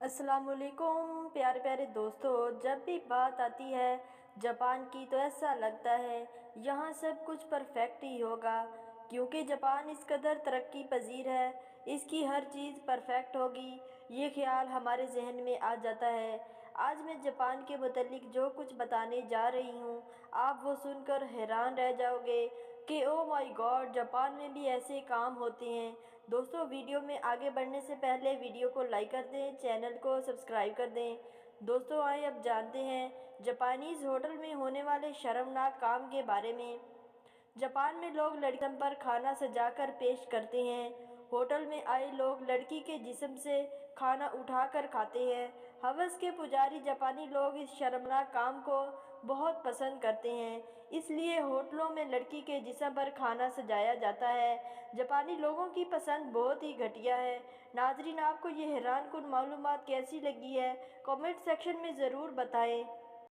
अस्सलामुअलैकुम प्यारे प्यारे दोस्तों। जब भी बात आती है जापान की तो ऐसा लगता है यहाँ सब कुछ परफेक्ट ही होगा, क्योंकि जापान इस कदर तरक्की पजीर है। इसकी हर चीज़ परफेक्ट होगी, ये ख्याल हमारे जहन में आ जाता है। आज मैं जापान के मुतल्लिक जो कुछ बताने जा रही हूँ, आप वो सुनकर हैरान रह जाओगे कि ओ माय गॉड, जापान में भी ऐसे काम होते हैं। दोस्तों, वीडियो में आगे बढ़ने से पहले वीडियो को लाइक कर दें, चैनल को सब्सक्राइब कर दें। दोस्तों, आइए अब जानते हैं जापानीज़ होटल में होने वाले शर्मनाक काम के बारे में। जापान में लोग लड़की पर खाना सजाकर पेश करते हैं। होटल में आए लोग लड़की के जिस्म से खाना उठाकर खाते हैं। हवस के पुजारी जापानी लोग इस शर्मनाक काम को बहुत पसंद करते हैं, इसलिए होटलों में लड़की के जिस्म पर खाना सजाया जाता है। जापानी लोगों की पसंद बहुत ही घटिया है। नाजरीन, आपको ये हैरान कुन मालूमात कैसी लगी है, कमेंट सेक्शन में ज़रूर बताएं।